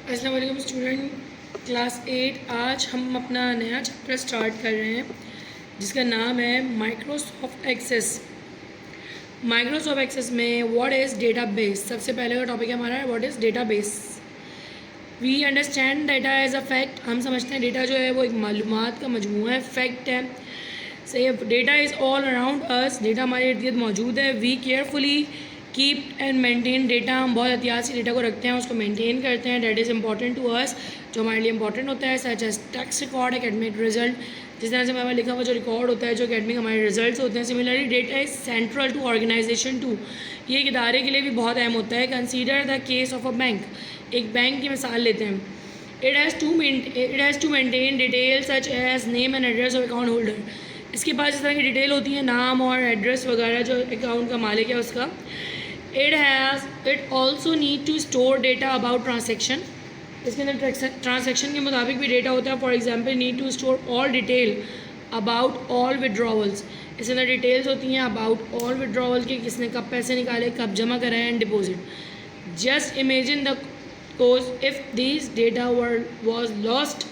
अस्सलाम वालेकुम student class 8। आज हम अपना नया चैप्टर स्टार्ट कर रहे हैं जिसका नाम है माइक्रोसॉफ्ट एक्सेस। माइक्रोसॉफ्ट एक्सेस में व्हाट इज़ डेटाबेस। सबसे पहले का टॉपिक हमारा है what is database. We understand data as a fact. हम समझते हैं डेटा जो है वो एक मालूमात का मजमूआ है, फैक्ट है। से data is all around us. Data हमारे इर्द गिर्द मौजूद है। We carefully keep and maintain data. हम बहुत एहतियात से डेटा को रखते हैं, उसको मेंटेन करते हैं। Data is important to us, जो हमारे लिए इंपॉर्टेंट होता है। Such as tax record, academic result, जिस तरह से हमें लिखा हुआ जो रिकॉर्ड होता है, जो एकेडमिक हमारे रिजल्ट्स होते हैं। Similarly data is central to organisation too. ये एक इदारे के लिए भी बहुत अहम होता है। Consider the case of a bank. एक बैंक की मिसाल लेते हैं। It has to maintain detail such as name and address of account holder. इसके पास इस तरह की डिटेल होती है, नाम और एड्रेस वगैरह, जो अकाउंट का मालिक है उसका। It also need to store data about transaction. इसके अंदर ट्रांजेक्शन के मुताबिक भी डेटा होता है। For example need to store all detail about all withdrawals. इसके अंदर डिटेल्स होती हैं अबाउट ऑल विड्रॉवल के, किसने कब पैसे निकाले, कब जमा कराए and deposit. Just imagine the chaos if this data was lost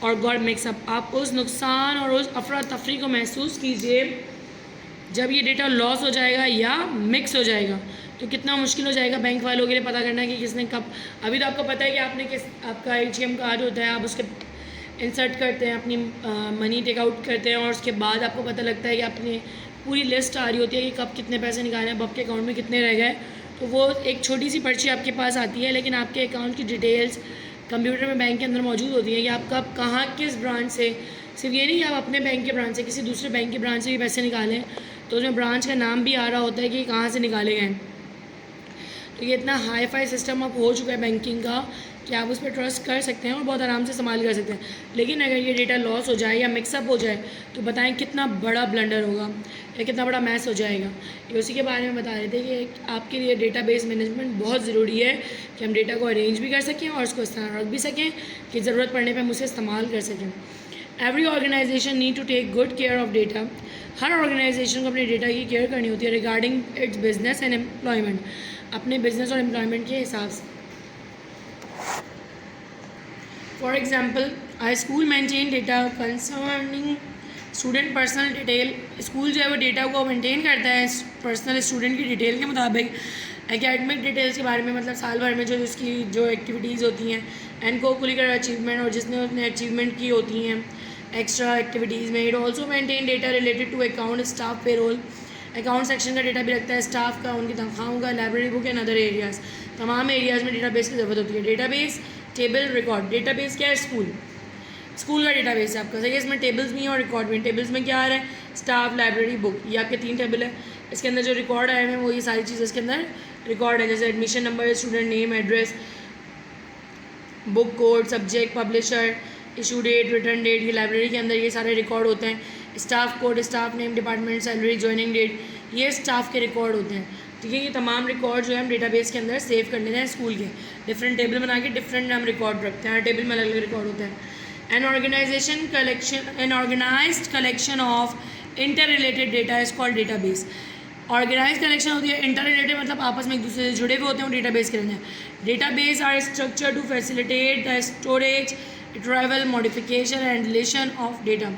और गॉट मिक्सअप। आप उस नुकसान और उस अफरा तफरी को महसूस कीजिए जब ये डेटा लॉस हो जाएगा या मिक्स हो जाएगा, तो कितना मुश्किल हो जाएगा बैंक वालों के लिए पता करना कि किसने कब। अभी तो आपको पता है कि आपने आपका ATM कार्ड होता है, आप उसके इंसर्ट करते हैं, अपनी मनी टेक आउट करते हैं और उसके बाद आपको पता लगता है कि आपने पूरी लिस्ट आ रही होती है कि कब कितने पैसे निकाले हैं, आपके अकाउंट में कितने रह गए। तो वो एक छोटी सी पर्ची आपके पास आती है, लेकिन आपके अकाउंट की डिटेल्स कंप्यूटर में बैंक के अंदर मौजूद होती है कि आप कब कहाँ किस ब्रांच से। सिर्फ ये नहीं कि आप अपने बैंक के ब्रांच से किसी दूसरे बैंक के ब्रांच से भी पैसे निकालें, तो उसमें ब्रांच का नाम भी आ रहा होता है कि कहाँ से निकाले गए। तो ये इतना हाई फाई सिस्टम अब हो चुका है बैंकिंग का कि आप उस पर ट्रस्ट कर सकते हैं और बहुत आराम से संभाल कर सकते हैं। लेकिन अगर ये डेटा लॉस हो जाए या मिक्सअप हो जाए तो बताएं कितना बड़ा ब्लंडर होगा या कितना बड़ा मैस हो जाएगा। ये उसी के बारे में बता रहे थे कि आपके लिए डेटाबेस मैनेजमेंट बहुत ज़रूरी है कि हम डेटा को अरेंज भी कर सकें और उसको इस तरह रख भी सकें कि ज़रूरत पड़ने पर हम उसे इस्तेमाल कर सकें। Every organisation need to take good care of data. हर ऑर्गेनाइजेशन को अपने डेटा की केयर करनी होती है regarding its business and employment, अपने बिजनेस और एम्प्लॉयमेंट के हिसाब से। For example I school maintain data concerning student personal detail. School जो है वो डेटा को मेंटेन करता है पर्सनल स्टूडेंट की डिटेल के मुताबिक। एकेडमिक डिटेल्स के बारे में मतलब साल भर में जो उसकी जो एक्टिविटीज़ होती हैं एंड को कुलिकुलर अचीवमेंट और जिसने उसने अचीवमेंट की होती हैं एक्स्ट्रा एक्टिविटीज़ में। It also maintain data related to account staff payroll. Account section का डेटा भी रखता है, स्टाफ का, उनकी तनख्वाहों का, library book and other areas. तमाम एरियाज़ में डेटाबेस की ज़रूरत होती है। Database table record. डेटाबेस क्या है? स्कूल का डेटाबेस है आपका, सही है। इसमें टेबल्स भी हैं और रिकॉर्ड भी हैं। टेबल्स में क्या आ रहा है? स्टाफ, लाइब्रेरी, बुक, ये आपके 3 टेबल है। इसके अंदर जो रिकॉर्ड आए हैं वो ये सारी चीज़ें इसके अंदर रिकॉर्ड है, जैसे admission number, student name, address, book code, subject, publisher, issue date, return date. ये लाइब्रेरी के अंदर ये सारे रिकॉर्ड होते हैं। Staff code, staff name, department, salary, joining date, ये स्टाफ के रिकॉर्ड होते हैं। ठीक है, ये तमाम रिकॉर्ड जो है हम डेटाबेस के अंदर सेव कर लेते हैं। स्कूल के डिफरेंट टेबल बना के डिफरेंट हम रिकॉर्ड रखते हैं, हर टेबल में अलग अलग रिकॉर्ड होता है। An organised collection of interrelated data is called database. Organise collection होती है, इंटर रिलेटेड मतलब आपस में एक दूसरे से जुड़े हुए होते हैं, डेटाबेस के अंदर। Database are structure to facilitate the storage, retrieval, modification and deletion of data.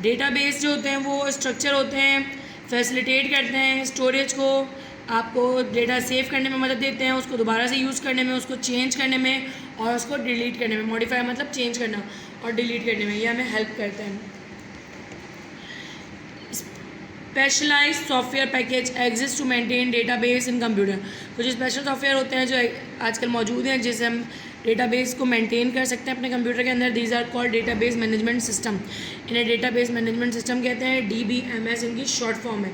Database जो होते हैं वो स्ट्रक्चर होते हैं, फैसिलिटेट करते हैं स्टोरेज को, आपको डेटा सेव करने में मदद देते हैं, उसको दोबारा से यूज़ करने में, उसको चेंज करने में और उसको डिलीट करने में। मॉडिफाई मतलब चेंज करना और डिलीट करने में, ये हमें हेल्प करता है। Specialised software package exist to maintain database in computer. कुछ स्पेशल सॉफ्टवेयर होते हैं जो आजकल मौजूद हैं जिससे हम डेटाबेस को मेंटेन कर सकते हैं अपने कंप्यूटर के अंदर। These are called database management system. इन्हें डेटाबेस मैनेजमेंट सिस्टम कहते हैं, DBMS इनकी शॉर्ट फॉर्म है।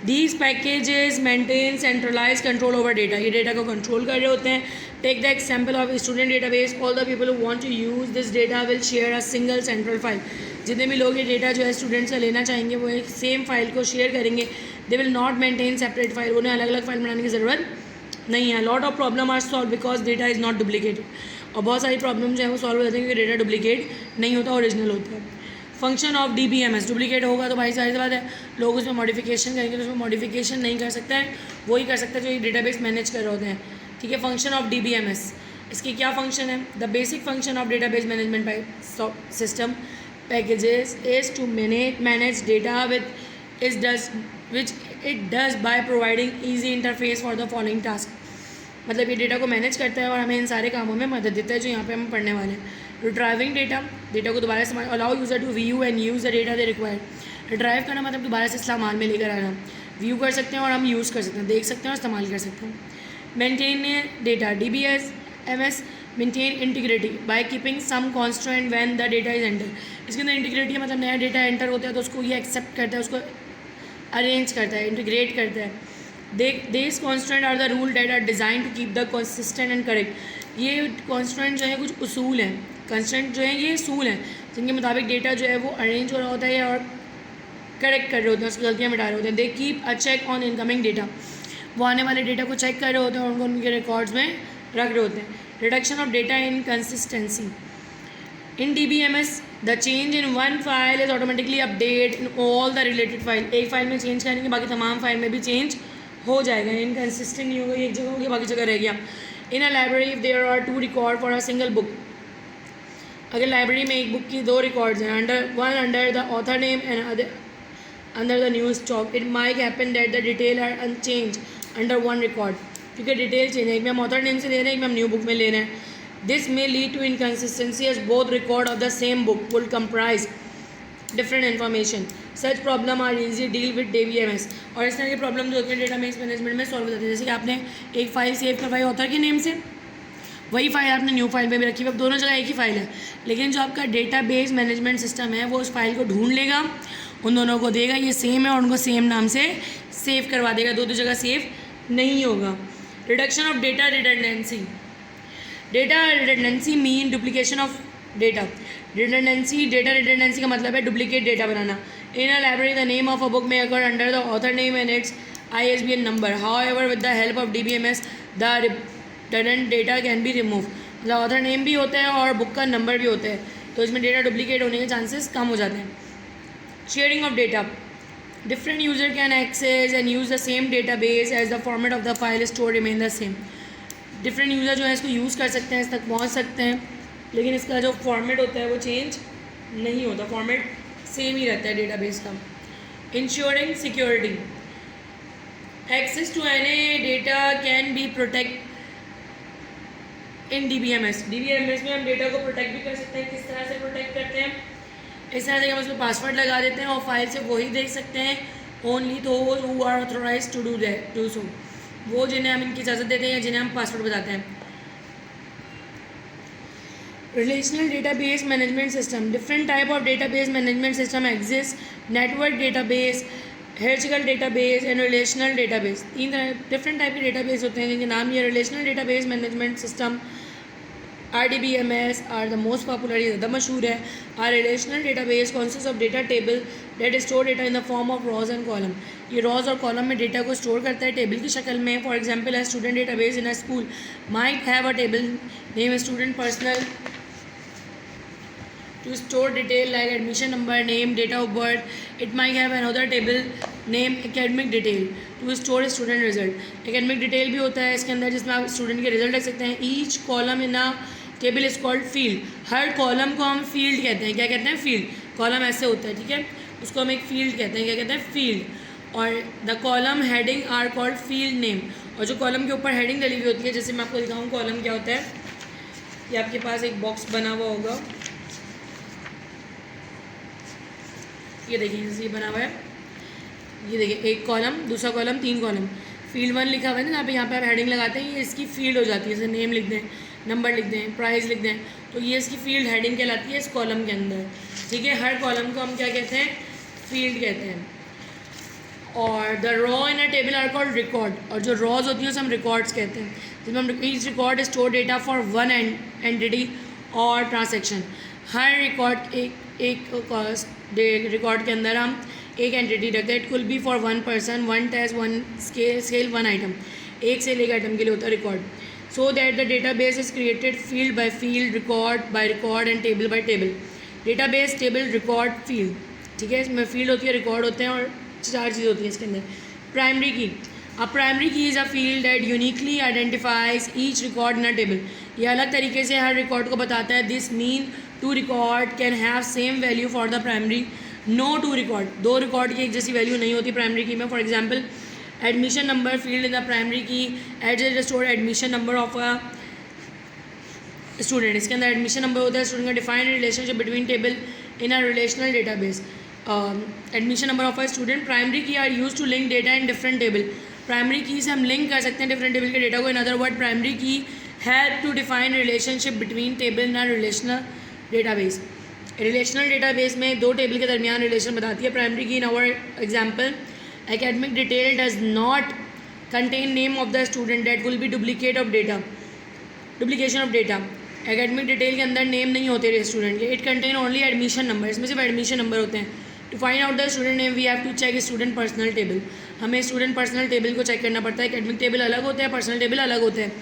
These packages maintain centralise control over data. ये डेटा को कंट्रोल कर रहे होते हैं। Take the example of student database. All the people who want to use this data will share a single central file. जितने भी लोग ये डेटा जो है स्टूडेंट से लेना चाहेंगे वो एक सेम फाइल को शेयर करेंगे। They will not maintain separate file. उन्हें अलग अलग फाइल बनाने की ज़रूरत नहीं है। Lot of problem are solve because data is not duplicated. और बहुत सारी प्रॉब्लम जो है वो सॉल्व हो जाती है क्योंकि डेटा डुप्लीकेट नहीं होता, ओरिजिनल होता है। Function of DBMS। डुप्लीकेट होगा तो भाई सारी बात है, लोग उसमें मॉडिफिकेशन करेंगे तो उसमें मॉडिफिकेशन नहीं कर सकते हैं, वही कर सकते हैं जो ये डेटाबेस मैनेज कर रहे होते हैं। ठीक है, फंक्शन ऑफ DBMS। इसकी क्या फंक्शन है? The basic function of database management system packages is to manage data which it does by providing easy interface for the following task. मतलब ये डेटा को मैनेज करता है और हमें इन सारे कामों में मदद देता है जो यहाँ पे हम पढ़ने वाले हैं. रिट्राइविंग डेटा को दोबारा से allow user to view and use the data they required. Retrieve करना मतलब दोबारा से इस्तेमाल में लेकर आना. व्यू कर सकते हैं और हम यूज़ कर सकते हैं, देख सकते हैं और इस्तेमाल कर सकते हैं. Maintain data DBMS maintain integrity by keeping some constant when the data is enter. इसके अंदर इंटीग्रिटी मतलब नया डेटा एंटर होता है तो उसको ये एक्सेप्ट करता है, उसको अरेंज करता है, इंटीग्रेट करता है. This constant are the rule that are design to keep the consistent and correct. ये कॉन्स्टेंट जो है कुछ उसूल हैं, कंस्टेंट जो है ये उसूल हैं जिनके मुताबिक डेटा जो है वो अरेंज हो रहा होता है और करेक्ट कर रहे होते हैं, उसकी गलतियाँ मिटा रहे होते हैं. They keep a check on incoming data. वो आने वाले डेटा को चेक कर रहे होते हैं और उनको उनके रिकॉर्ड्स में रख रहे होते हैं. Reduction of data inconsistency. In DBMS the change in one file is automatically update in all the related file. एक फाइल में चेंज करेंगे बाकी तमाम फाइल में भी चेंज हो जाएगा. इनकन्सिस्टेंट नहीं होगा, एक जगह होगी बाकी जगह रह गया. In a library if there are 2 record for a single book. अगर लाइब्रेरी में एक बुक की 2 रिकॉर्ड्स हैं, under the author name and under the news stock, it might happen that the detail are unchanged under one record. क्योंकि detail change है, एक में हम ऑथर नेम से ले रहे हैं, एक में हम न्यू बुक में ले रहे हैं. This may lead to inconsistency as both record of the same book will comprise different information. Such problem are easy deal with DBMS. और इस तरह की प्रॉब्लम जो होती है डेटाबेस मैनेजमेंट में सॉल्व हो जाती है. जैसे कि आपने एक फ़ाइल सेव करवाई ऑथर के नेम से, वही फाइल आपने न्यू फाइल में भी रखी हुई, अब दोनों जगह एक ही फाइल है, लेकिन जो आपका डेटाबेस मैनेजमेंट सिस्टम है वो उस फाइल को ढूंढ लेगा, उन दोनों को देगा ये सेम है और उनको सेम नाम से सेव करवा देगा. दो जगह सेव नहीं होगा. Reduction of data redundancy. Data redundancy mean duplication of data. Data redundancy का मतलब है duplicate data banana. In a library the name of a book में अगर under the author name and it's ISBN number. However with the help of DBMS the redundant data can be remove. मतलब author name भी होता है और book का number भी होता है, तो इसमें डेटा डुप्लीकेट होने के चांसेस कम हो जाते हैं. Sharing of data. Different user can access and use the same database as the format of the file stored remain the same. Different user जो है इसको यूज़ कर सकते हैं, इस तक पहुँच सकते हैं, लेकिन इसका जो फॉर्मेट होता है वो चेंज नहीं होता, फॉर्मेट सेम ही रहता है डेटाबेस का. Ensuring security. Access to any data can be protect in DBMS. DBMS में हम डेटा को प्रोटेक्ट भी कर सकते हैं. किस तरह से प्रोटेक्ट करते हैं? इस तरह से हम उसमें पासवर्ड लगा देते हैं और फाइल से वही देख सकते हैं. Only those who are authorize to do so. वो जिन्हें हम इनकी इजाज़त देते हैं या जिन्हें हम पासवर्ड बताते हैं. Relational database management system. Different type of database management system exist. Network database, hierarchical database and relational database. 3 different type के डेटाबेस होते हैं जिनके नाम ये. Relational database management system RDBMS are the most popular, ये ज़्यादा मशहूर है. Are relational database consist of data table that store data in the form of rows and column. ये रॉज और कॉलम में डेटा को स्टोर करता है टेबल की शक्ल में. फॉर एग्जांपल है student database in a school might have a table name student personal to store detail like admission number, name, date of birth. It might have another table name academic detail to store student result. academic detail भी होता है इसके अंदर जिसमें आप student के result रख सकते हैं. each column in a table is called field. Her column को हम फील्ड कहते हैं. क्या कहते हैं? फील्ड. कॉलम ऐसे होता है, ठीक है, उसको हम एक फील्ड कहते हैं. क्या कहते हैं? फील्ड. और the column heading are called field name. और जो कॉलम के ऊपर हेडिंग डली हुई होती है, जैसे मैं आपको दिखाऊँ कॉलम क्या होता है. ये आपके पास एक बॉक्स बना हुआ होगा, ये देखिए जैसे ये बना हुआ है, ये देखिए एक कॉलम, दूसरा कॉलम, 3 कॉलम. फील्ड 1 लिखा हुआ है ना, यहाँ पे आप हेडिंग लगाते हैं, ये इसकी फील्ड हो जाती है. जैसे नेम लिख दें, नंबर लिख दें, प्राइस लिख दें, तो ये इसकी फील्ड हेडिंग कहलाती है इस कॉलम के अंदर. ठीक है, हर कॉलम को हम क्या कहते हैं? फील्ड कहते हैं. और the row in a table are called record. और जो रॉज होती हैं उसे हम रिकॉर्ड्स कहते हैं, जिसमें हम each record store data for one entity और ट्रांसैक्शन. हर रिकॉर्ड एक रिकॉर्ड के अंदर हम एक एंटिटी रखते हैं. It could be for 1 person, 1 test, 1 scale, 1 item. एक से एक आइटम के लिए होता है record. So that the database is created field by field, record by record and table by table. Database, table, record, field. ठीक है, इसमें फील्ड होती है, रिकॉर्ड होते हैं और 4 चीज़ होती है इसके अंदर. प्राइमरी की. A primary key is a field that uniquely identifies each record in a table. ये अलग तरीके से हर रिकॉर्ड को बताता है. This mean 2 record can have same value for the primary. No 2 record, 2 record की एक जैसी वैल्यू नहीं होती प्राइमरी की में. For example admission number field in the primary key at store admission number of a student. इसके अंदर admission number होता है स्टूडेंट का. Defined relationship between table in a relational database. Admission number of a student. Primary key are use to link data in different table. Primary key से हम link कर सकते हैं डिफरेंट टेबल के data को. In other word primary key help to define relationship between table in a relational database. Relational database में 2 table के दरमियान रिलेशन बताती है primary key. In our example academic detail does not contain name of the student that will be duplicate of data. Duplication of data. Academic detail के अंदर name नहीं होते student के. It contain only admission number. इसमें सिर्फ admission number होते हैं. To find out the student name we have to check student personal table. हमें स्टूडेंट पर्सनल टेबल को चेक करना पड़ता है. एकेडमिक टेबल अलग होते हैं, पर्सनल टेबल अलग होते हैं.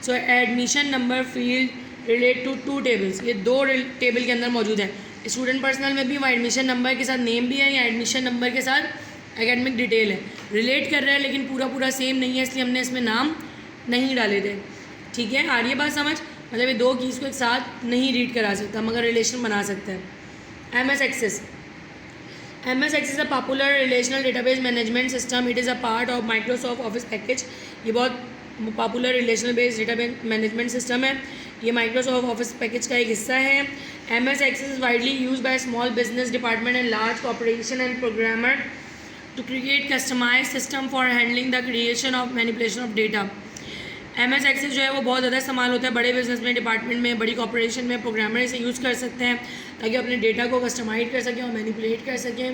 So admission number field relate to 2 tables. ये 2 टेबल के अंदर मौजूद है. स्टूडेंट पर्सनल में भी वहाँ एडमिशन नंबर के साथ नेम भी है या एडमिशन नंबर के साथ एकेडमिक डिटेल है. रिलेट कर रहा है लेकिन पूरा सेम नहीं है, इसलिए हमने इसमें नाम नहीं डाले थे. ठीक है, आ रही है बात समझ. मतलब ये 2 कीज़ को एक साथ नहीं रीड करा सकता, मगर रिलेशन बना सकते हैं. MS Access. MS Access a popular relational database management system. It is a part of Microsoft office package. ये बहुत popular relational based database management system है. ये माइक्रोसॉफ्ट ऑफिस पैकेज का एक हिस्सा है. MS Access is widely use by small business department and large corporation and programmer to create customize system for handling the creation of manipulation of data. MS Access जो है वो बहुत ज़्यादा इस्तेमाल होता है बड़े बिजनेस में, डिपार्टमेंट में, बड़ी कॉर्पोरेशन में. प्रोग्रामर इसे यूज़ कर सकते हैं ताकि अपने डेटा को कस्टमाइज कर सकें और मैनिपुलेट कर सकें.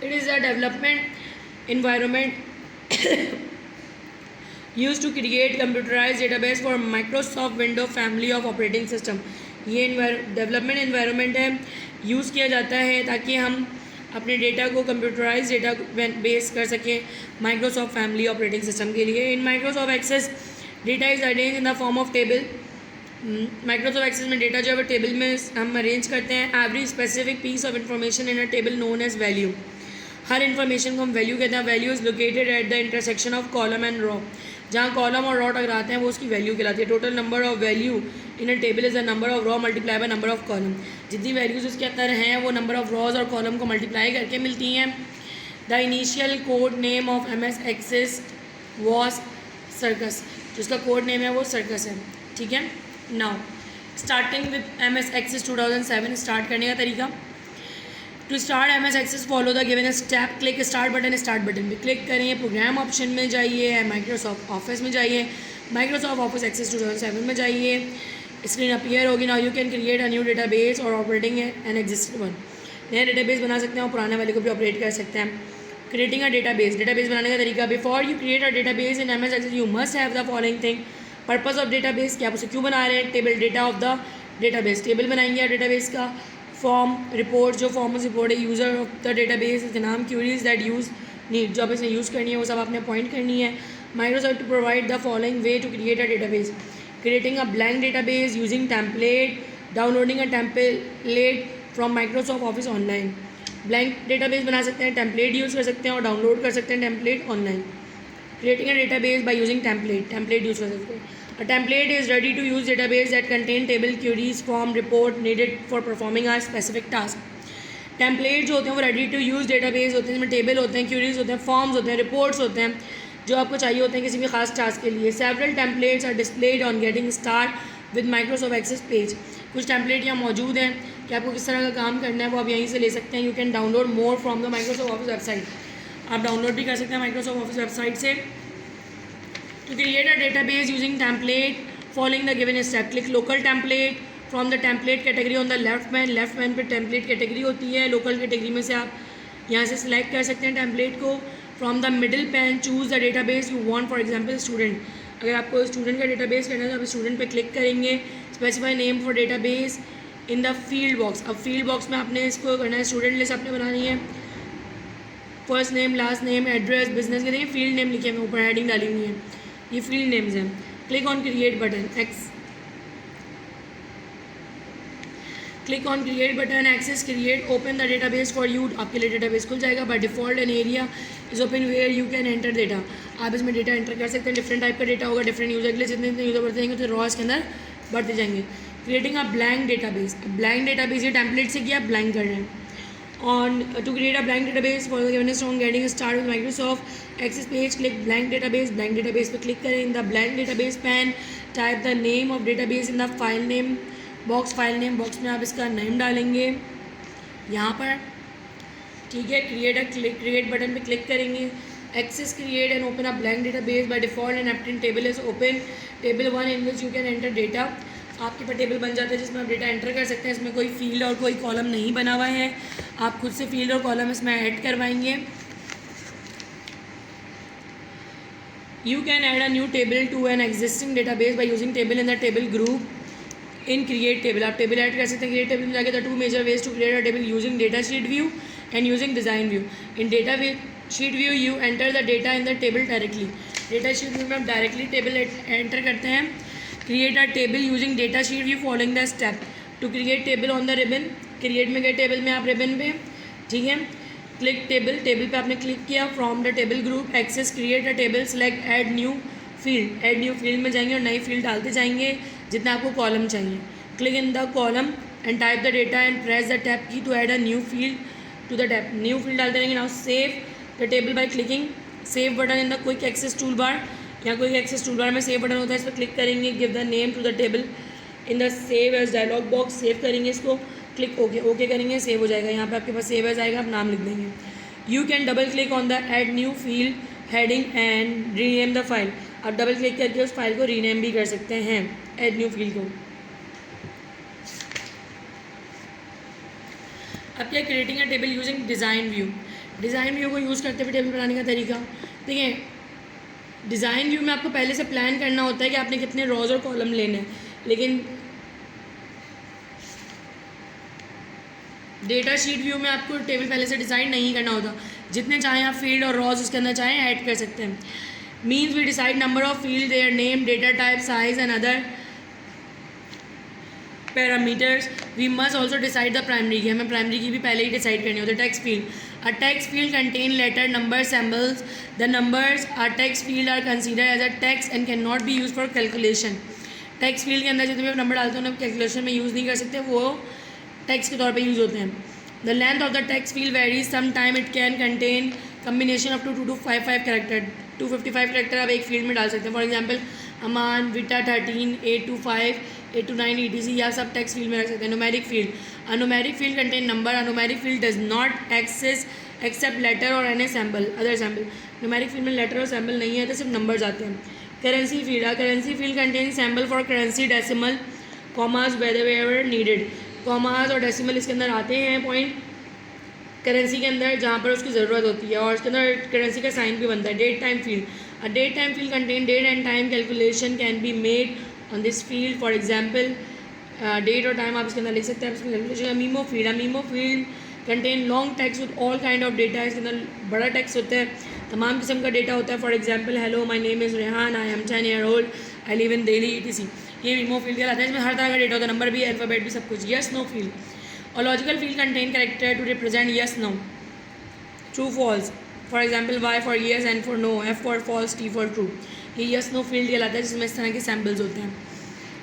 It is a development environment use to create computerize database for Microsoft window family of operating system. ये डेवलपमेंट इन्वायरमेंट है, यूज़ किया जाता है ताकि हम अपने डेटा को कंप्यूटराइज डेटा बेस कर सकें माइक्रोसॉफ्ट फैमिली ऑपरेटिंग सिस्टम के लिए. In Microsoft Access data is arrange in the form of table. Microsoft Access में डेटा जो है वो टेबल में हम अरेंज करते हैं. Every specific piece of information in a table known as value. हर इन्फॉर्मेशन को हम वैल्यू कहते हैं. Value is located at the intersection of column and row. जहाँ कॉलम और रॉ टकराते हैं वो उसकी वैल्यू कहलाती है. Total number of value in a table is the number of row multiply by number of column. जितनी वैल्यूज़ उसके अंदर हैं वो नंबर ऑफ रॉज और कॉलम को मल्टीप्लाई करके मिलती हैं. The initial code name of MS Access was circus. जिसका कोड नेम है वो सर्कस है. ठीक है. Now starting with MS Access 2007. Start करने का तरीका. To start MS Access follow the given step. Click start button. Start button पे क्लिक करें. प्रोग्राम ऑप्शन में जाइए. माइक्रोसॉफ्ट ऑफिस में जाइए. माइक्रोसॉफ्ट ऑफिस एक्सेस 2007 में जाइए. स्क्रीन अपीयर होगी. Now you can create a new database और ऑपरेटिंग एन एग्जिस्टिंग वन. नया डेटाबेस बना सकते हैं और पुराने वाले को भी ऑपरेट कर सकते हैं. Creating a database. डेटाबेस बनाने का तरीका. Before you create a database in MS Access you must have the following thing. Purpose of database. क्या आप उसे क्यों बना रहे हैं? Table. Data of the database. Table बनाएंगे डेटाबेस का. Form report. जो फॉर्म रिपोर्ट है यूज़र ऑफ द डेटाबेस. इसके नाम. Queries that use need. जो आप इसने यूज़ करनी है वो सब आपने अपॉइंट करनी है. Microsoft to provide the following way to create a database. Creating a blank database using template. Downloading a template from Microsoft Office online. Blank database बना सकते हैं, template यूज़ कर सकते हैं और डाउनलोड कर सकते हैं template online. Creating a database by using template. Template use कर सकते हैं. A template is ready to use database that contain table, queries, form, report needed for performing a specific task. Template जो होते हैं वो ready to use database होते हैं, जिसमें table होते हैं, queries होते हैं, forms होते हैं, reports होते हैं जो आपको चाहिए होते हैं किसी भी खास टास्क के लिए. Several templates are displayed on getting start with Microsoft Access page. कुछ टेम्पलेट यहाँ मौजूद हैं कि आपको किस तरह का काम करना है वो आप यहीं से ले सकते हैं. You can download more from the Microsoft Office website. आप डाउनलोड भी कर सकते हैं माइक्रोसॉफ्ट ऑफिस वेबसाइट से. To create a database using template following the given step. Click local template from the template category on the left pane. Left pane पर template category होती है. Local category में से आप यहाँ से सिलेक्ट कर सकते हैं टेम्पलेट को. From the middle pan choose the database you want. For example student. अगर आपको स्टूडेंट का डेटाबेस करना है तो आप स्टूडेंट पे क्लिक करेंगे. Specify name for database in the field box. अब फील्ड बॉक्स में आपने इसको करना है. स्टूडेंट लिस्ट आपने बनानी है. First name, last name, address, business के देखिए फील्ड नेम लिखे हैं, ऊपर हेडिंग डाली हुई है. ये फील्ड नेम्स हैं. Click on create button. Click on create button. Access create open the database for you. आपके लिए डेटाबेस खुल जाएगा. By default an area is open where you can enter data. आप इसमें डेटा एंटर कर सकते हैं। डिफरेंट टाइप का डेटा होगा डिफरेंट यूज़र के लिए, जितने जितने यूज़र बढ़ते जाएंगे तो रॉ इसके अंदर बढ़ते जाएंगे। Creating a blank database, blank database ये टेम्पलेट से किया, ब्लैंक कर रहे हैं। On to create a blank database for the given on getting start with Microsoft Access page, click blank database पे क्लिक करें। In the blank database pane type the name of database in the file name box में आप इसका name डालेंगे यहाँ पर, ठीक है। क्रिएट बटन पे क्लिक करेंगे। Access create and open a blank database by default and एप्टिन table is open, table 1 in which you can enter data. आपके पास टेबल बन जाता है जिसमें आप डेटा एंटर कर सकते हैं। इसमें कोई फील्ड और कोई कॉलम नहीं बना हुआ है, आप खुद से फील्ड और कॉलम इसमें ऐड करवाएंगे। You can add a new table to an existing database by using table in the table group in create table. आप टेबल ऐड कर सकते हैं क्रिएट टेबल में जाके। The two major ways to create a table using data sheet view and using design view. In data sheet view you enter the data in the table directly. Data sheet view में आप directly table enter करते हैं। Create a table using data sheet view following the step to create table on the ribbon. Create में गए table में आप ribbon पे, ठीक है। क्लिक टेबल पे आपने क्लिक किया। From the table group Access create a table, select add new field में जाएंगे और नई फील्ड डालते जाएंगे जितना आपको कॉलम चाहिए। Click in the column and type the data and press the tab key to add a new field to the tab. New field डालते रहेंगे। Now save the table by clicking save button in the quick access tool bar. यहाँ quick access tool bar में save button होता है, इस पर click करेंगे। Give the name to the table in the save as dialog box, save करेंगे इसको। Click okay करेंगे, सेव हो जाएगा। यहाँ पे आपके पास सेव एज आएगा, आप नाम लिख देंगे। You can double click on the add new field heading and rename the file. आप डबल क्लिक करके उस फाइल को रीनेम भी कर सकते हैं ऐड न्यू फील्ड को। अब क्या creating a table using design view को यूज़ करते हुए टेबल बनाने का तरीका, ठीक है। डिज़ाइन व्यू में आपको पहले से प्लान करना होता है कि आपने कितने रोज़ और कॉलम लेने हैं, लेकिन डेटा शीट व्यू में आपको टेबल पहले से डिज़ाइन नहीं करना होता। जितने चाहें आप फील्ड और रॉज उसके अंदर चाहें ऐड कर सकते हैं। Means we decide number of field, their name, data type, size and other parameters. We must also decide the primary key, हमें प्राइमरी की भी पहले ही डिसाइड करनी होती है। Text field, a text field contain letter, number, symbols. The numbers are text field are consider as a text and can not be use for calculation. Text field के अंदर जितने भी आप नंबर डालते हो ना, कैलकुलेशन में यूज़ नहीं कर सकते, वो टेक्स्ट के तौर पे यूज़ होते हैं। The length of the text field varies, some time it can contain combination of 2 to 5 character. 255 character आप एक फील्ड में डाल सकते हैं। फॉर एग्जाम्पल अमान, विटा 13, 8 to 5, 8 to 9 etc, यह सब टेक्स्ट फील्ड में रख सकते हैं। Numeric field, a numeric field contain number, a numeric field does not access accept letter और any symbol other symbol. Numeric field में लेटर और सैम्पल नहीं है तो सिर्फ नंबर आते हैं। Currency field, a currency field contain symbol for currency, decimal, commas where needed. Commas और डेसिमल इसके अंदर आते हैं पॉइंट करेंसी के अंदर जहाँ पर उसकी ज़रूरत होती है, और इसके अंदर करेंसी का साइन भी बनता है। Date time field, a date time field contain date and time, calculation can be made on this field. For example date और टाइम आप इसके अंदर लिख सकते हैं, इसमें calculation. Memo field contain long text with all kind of data, इसके अंदर बड़ा टेक्स्ट होता है, तमाम किस्म का डेटा होता है। For example hello my name is Rehan, I am 10 year old, I live in Delhi etc। ये मीमो फील्ड कहलाता है, इसमें हर तरह का डेटा होता है, नंबर भी, अल्फ़ाबेट भी, सब कुछ। यस नो फील्ड, और logical field contain character to represent yes no, true false. For example Y for yes, N for no, F for false, T for true. ये यस नो फील्ड कहलाता है जिसमें इस तरह के सैम्पल्स होते हैं।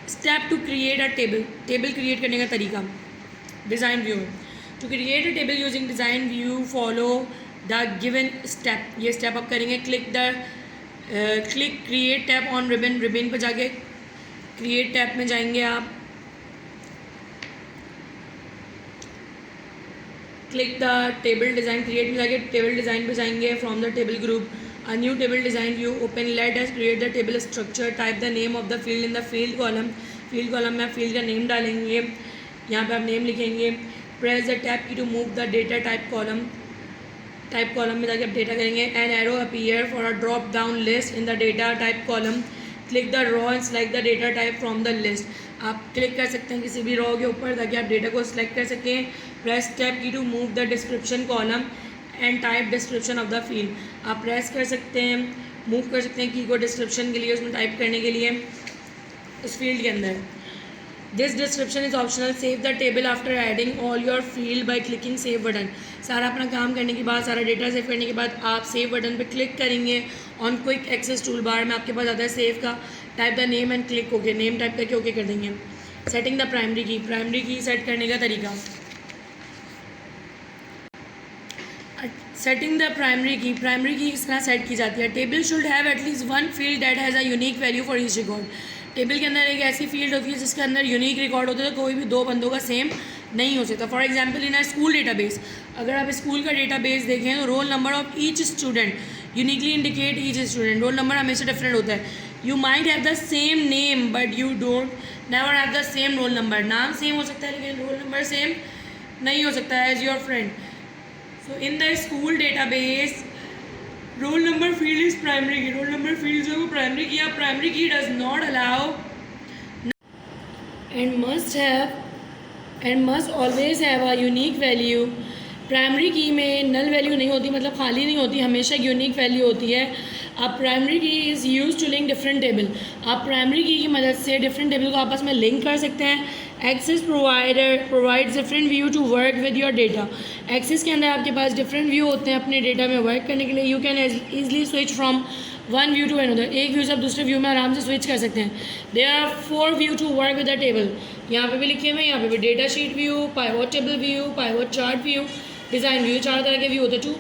Step to create a table create करने का तरीका डिज़ाइन व्यू में। To create a table using design view follow the given step. ये स्टेप आप करेंगे। Click create tab on ribbon पर जाके क्रिएट टैब में जाएंगे आप। Click the table design, create में जाके टेबल डिज़ाइन पे जाएंगे। From the table group a new table design view open, let us create the table structure, type the name of the field in the field column. Field column में आप field का name डालेंगे, यहाँ पे आप name लिखेंगे। Press the tab key to move the data type column में जाके आप डेटा करेंगे। An arrow appear for a drop down list in the data type column. Click the row and select the data type from the list. आप click कर सकते हैं किसी भी रॉ के ऊपर ताकि आप डेटा को सिलेक्ट कर सकें। Press tab key to move the description column and type description of the field. आप प्रेस कर सकते हैं, मूव कर सकते हैं की को डिस्क्रिप्शन के लिए, उसमें टाइप करने के लिए उस फील्ड के अंदर। This description is optional, save the table after adding all your field bye clicking save button. सारा अपना काम करने के बाद, सारा डेटा सेव करने के बाद आप सेव बटन पे क्लिक करेंगे। On quick access tool bar में आपके पास आता है सेव का, type the name and click okay, name type करके ओके कर देंगे। Setting the primary key set करने का तरीका। सेटिंग द प्राइमरी की इस तरह सेट की जाती है। Table should have at least one field that has a unique value for each record. Table के अंदर एक ऐसी फील्ड होती है जिसके अंदर यूनिक रिकॉर्ड होते हैं, तो कोई भी दो बंदों का सेम नहीं हो सकता। For example in a school database, अगर आप स्कूल का डेटाबेस देखें तो roll number of each student uniquely indicate each student, roll number हमेशा डिफरेंट होता है। You might have the same name but you don't never have the same roll number. नाम same हो सकता है लेकिन रोल नंबर सेम नहीं हो सकता है as your friend. So in the school database roll number field is primary key, roll number field जो है वो primary key. Primary key does not allow and must always have a unique value. Primary key में null value नहीं होती, मतलब खाली नहीं होती, हमेशा यूनिक वैल्यू होती है। अब primary key is use to link different table. आप प्राइमरी की मदद से डिफरेंट टेबल को आपस में लिंक कर सकते हैं। Access provider provides different view to work with your data. Access के अंदर आपके पास डिफरेंट व्यू होते हैं अपने डेटा में वर्क करने के लिए। You can easily switch from one view to another, एक व्यू से आप दूसरे व्यू में आराम से स्विच कर सकते हैं। There are 4 view to work with the table, यहाँ पे भी लिखे हुए हैं, यहाँ पे भी data sheet view, pivot table view, pivot chart view, design view, 4 तरह के व्यू होते हैं। 2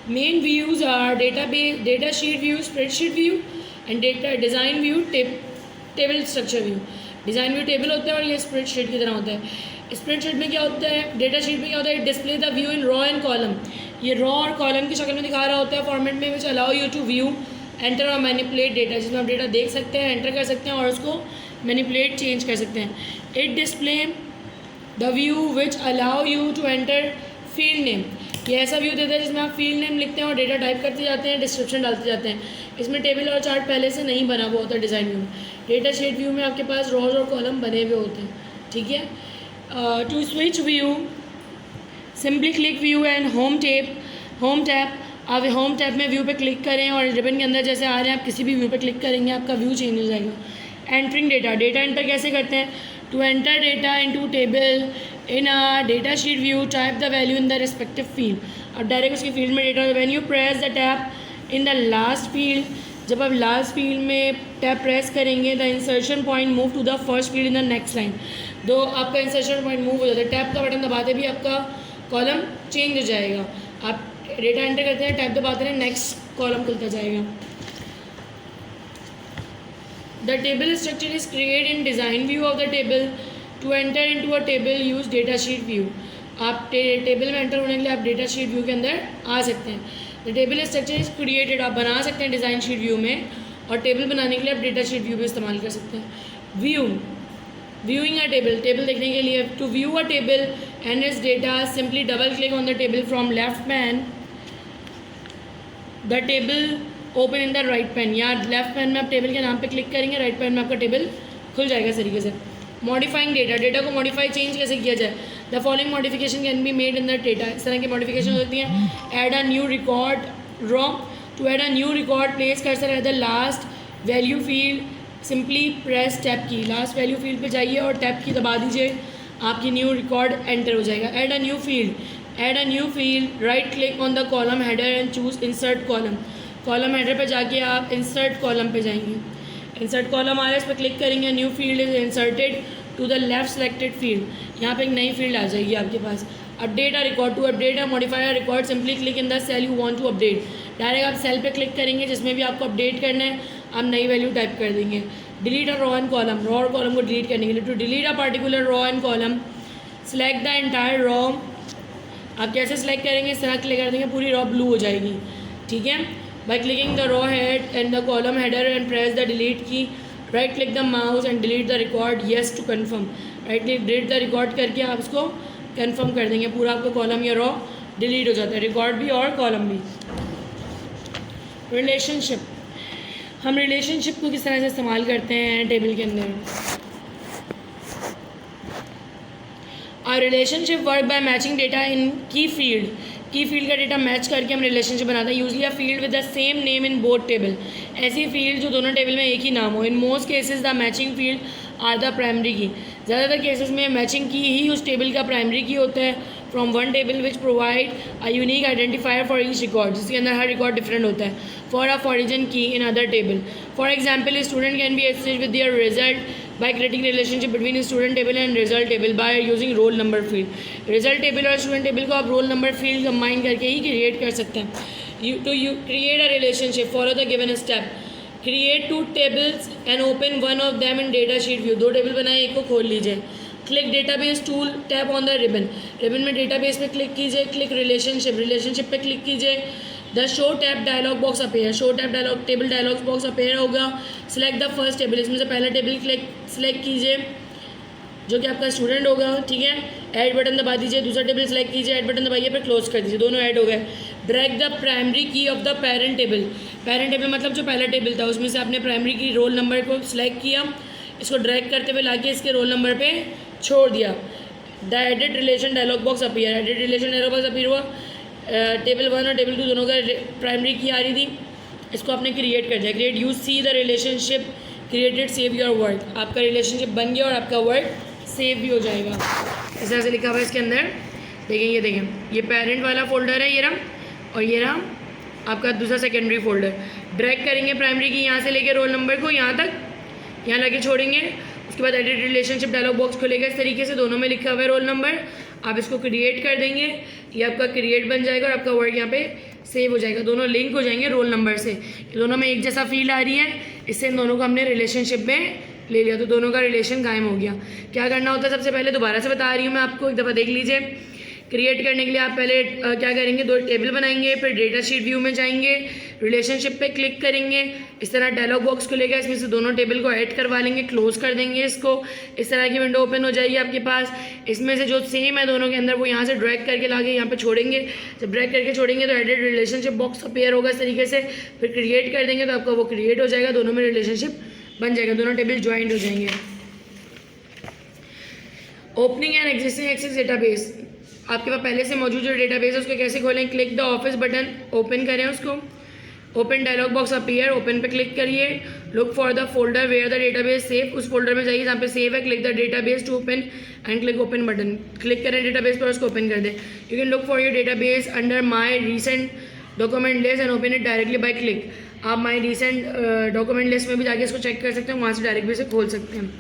main views are data sheet view, spreadsheet view and design view, table structure view. Design view table होता है और ये स्प्रेडशीट की तरह होता है। स्प्रेडशीट में क्या होता है, डेटा शीट में क्या होता है, display the view in row and column. ये रॉ और कॉलम की शक्ल में दिखा रहा होता है फॉर्मेट में, which allow you to view enter और मैनिपुलेट डेटा, जिसमें आप डेटा देख सकते हैं, एंटर कर सकते हैं और उसको मैनिपुलेट चेंज कर सकते हैं। It display the view which allow you to enter field name. ये ऐसा व्यू देता है जिसमें आप फील्ड नेम लिखते हैं और डेटा टाइप करते जाते हैं, डिस्क्रिप्शन डालते जाते हैं। इसमें टेबल और चार्ट पहले से नहीं बना हुआ होता डिज़ाइन व्यू में। डेटा शीट व्यू में आपके पास रॉज और कॉलम बने हुए होते हैं, ठीक है। To switch view simply click view and home tab. आप होम टैब में व्यू पे क्लिक करें और रिबन के अंदर जैसे आ रहे हैं आप किसी भी व्यू पे क्लिक करेंगे आपका व्यू चेंज हो जाएगा। एंटरिंग डेटा एंटर कैसे करते हैं, to enter data into table in a data sheet view type the value in the respective field. अब डायरेक्ट उसकी फील्ड में data, when you press the tab in the last field, जब आप last field में tab press करेंगे the insertion point move to the first field in the next line. तो आपका insertion point move हो जाता है, टैप का बटन दबाते भी आपका कॉलम चेंज हो जाएगा। आप डेटा एंटर करते हैं, टैब दबाते हैं, नेक्स्ट कॉलम खुलता जाएगा। The table structure is create in design view of the table. To enter into a table use data sheet view. आप टेबल में एंटर होने के लिए आप डेटा शीट व्यू के अंदर आ सकते हैं। The table structure is created, आप बना सकते हैं डिज़ाइन शीट व्यू में, और टेबल बनाने के लिए आप डेटा शीट व्यू भी इस्तेमाल कर सकते हैं। व्यूइंग अ टेबल देखने के लिए, to view a table and its data simply double click on the table from left pane, the table open in the right pane. या लेफ्ट पैन में आप टेबल के नाम पे क्लिक करेंगे, राइट पैन में आपका टेबल खुल जाएगा इस तरीके से। मॉडिफाइंग डेटा को मॉडिफाई चेंज कैसे किया जाए, the following modification can be made in the data. इस तरह की मॉडिफिकेशन हो सकती हैं। Add a new record row, to add a new record place cursor at the last value field, simply press tab key, last value field पे जाइए और tap की दबा दीजिए, आपकी न्यू रिकॉर्ड एंटर हो जाएगा। Add a new field, right click on the column header and choose insert column. Column header पर जाके आप इंसर्ट कॉलम पे जाएंगे, इंसर्ट कॉलम आ रहा है, इस पर क्लिक करेंगे, new field is inserted to the left selected field. यहाँ पे एक नई फील्ड आ जाएगी आपके पास। Update a record, to update a modify a record simply click in the cell you want to update. Direct आप सेल पे क्लिक करेंगे जिसमें भी आपको अपडेट करना है, आप नई वैल्यू टाइप कर देंगे। Delete a row and column, row और कॉलम को डिलीट करने के लिए, to delete a particular row and column select the entire row. आप कैसे सेलेक्ट करेंगे, इस तरह क्लिक कर देंगे, पूरी रॉ ब्लू हो जाएगी, ठीक है। By clicking the row head and the column header and press the delete key, right click the mouse and delete the record, yes to confirm. Right click delete the record करके आप उसको confirm कर देंगे, पूरा आपका column या raw delete हो जाता है, रिकॉर्ड भी और कॉलम भी। रिलेशनशिप, हम रिलेशनशिप को किस तरह से इस्तेमाल करते हैं टेबल के अंदर। Our relationship work by matching data in key field का डेटा मैच करके हम रिलेशनशिप बनाते हैं। Usually a field with the same name in both table, ऐसी फील्ड जो दोनों टेबल में एक ही नाम हो। In most cases the matching field are the primary key, ज़्यादातर केसेस में मैचिंग की ही उस टेबल का प्राइमरी की होता है from one table which provide a unique identifier for each record, जिसके अंदर हर रिकॉर्ड डिफरेंट होता है फॉर अ ऑरिजिन की in other table. For example student can be exchange with their result by creating relationship between student table and result table by using roll number field. result table और student table को आप roll number field combine करके ही create कर सकते हैं. You create a relationship, follow the given step. Create two tables and open one of them in data sheet view. दो table बनाए, एक को खोल लीजिए. Click database tool, tab on the ribbon. Ribbon में डेटाबेस पे क्लिक कीजिए. Click relationship पे क्लिक कीजिए. The show tab dialog box appear, show tab dialog table dialog box appear होगा. सिलेक्ट द फर्स्ट टेबल, इसमें से पहला टेबल सिलेक्ट कीजिए जो कि आपका स्टूडेंट होगा. ठीक है, ऐड बटन दबा दीजिए. दूसरा टेबल सिलेक्ट कीजिए, ऐड बटन दबाइए, फिर क्लोज कर दीजिए. दोनों ऐड हो गए. ड्रैग द प्राइमरी की of the parent table. Parent table मतलब जो पहला टेबल था उसमें से आपने प्राइमरी की रोल नंबर को सिलेक्ट किया. इसको ड्रैग करते हुए लाके इसके रोल नंबर पे छोड़ दिया. The edit relation dialog box appear, edit relation dialog box appear हुआ. टेबल 1 और टेबल 2 दोनों का प्राइमरी की आ रही थी. इसको आपने क्रिएट कर दिया. Create use see the relationship created save your work. आपका रिलेशनशिप बन गया और आपका वर्क सेव भी हो जाएगा. इस तरह से लिखा हुआ है इसके अंदर. देखें ये पेरेंट वाला फोल्डर है, ये रहा, और ये रहा आपका दूसरा सेकेंडरी फोल्डर. ड्रैग करेंगे प्राइमरी की यहाँ से लेके रोल नंबर को यहाँ तक, यहाँ लाके छोड़ेंगे. उसके बाद एडिट रिलेशनशिप डायलॉग बॉक्स खुलेगा. इस तरीके से दोनों में लिखा हुआ है रोल नंबर. आप इसको क्रिएट कर देंगे, ये आपका क्रिएट बन जाएगा और आपका वर्ड यहाँ पे सेव हो जाएगा. दोनों लिंक हो जाएंगे रोल नंबर से. दोनों में एक जैसा फील्ड आ रही है, इससे इन दोनों को हमने रिलेशनशिप में ले लिया, तो दोनों का रिलेशन कायम हो गया. क्या करना होता है, सबसे पहले दोबारा से बता रही हूँ मैं आपको, एक दफ़ा देख लीजिए. क्रिएट करने के लिए आप पहले क्या करेंगे, दो टेबल बनाएंगे, फिर डेटा शीट व्यू में जाएंगे, रिलेशनशिप पे क्लिक करेंगे. इस तरह डायलॉग बॉक्स खुलेगा, इसमें से दोनों टेबल को ऐड करवा लेंगे, क्लोज कर देंगे इसको. इस तरह की विंडो ओपन हो जाएगी आपके पास. इसमें से जो सेम है दोनों के अंदर वो यहाँ से ड्रैग करके लाके यहाँ पे छोड़ेंगे. जब ड्रैग करके छोड़ेंगे तो एडिट रिलेशनशिप बॉक्स अपेयर होगा इस तरीके से. फिर क्रिएट कर देंगे तो आपका वो क्रिएट हो जाएगा, दोनों में रिलेशनशिप बन जाएगा, दोनों टेबल ज्वाइंट हो जाएंगे. Opening and existing access database. आपके पास पहले से मौजूद जो डेटाबेस है उसको कैसे खोलें. Click the office button, open करें उसको. Open dialog box appear, open पे क्लिक करिए. Look for the folder where the database save. उस फोल्डर में जाइए जहाँ पे सेव है. Click the database to open and click open button. Click करें डेटाबेस पर, उसको ओपन कर दें. You can look for your database under my recent document list and open it directly by click. आप माई रिसेंट डॉक्यूमेंट लिस्ट में भी जाके इसको चेक कर सकते हैं, वहाँ से डायरेक्ट भी इसे खोल सकते हैं.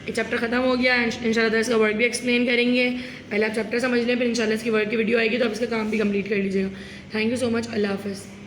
ये चैप्टर खत्म हो गया. इंशाल्लाह इसका वर्क भी एक्सप्लेन करेंगे. पहले आप चैप्टर समझ लें, फिर इंशाल्लाह इसकी वर्क की वीडियो आएगी तो आप इसका काम भी कंप्लीट कर लीजिएगा. Thank you so much. अल्लाह हाफ़िज़.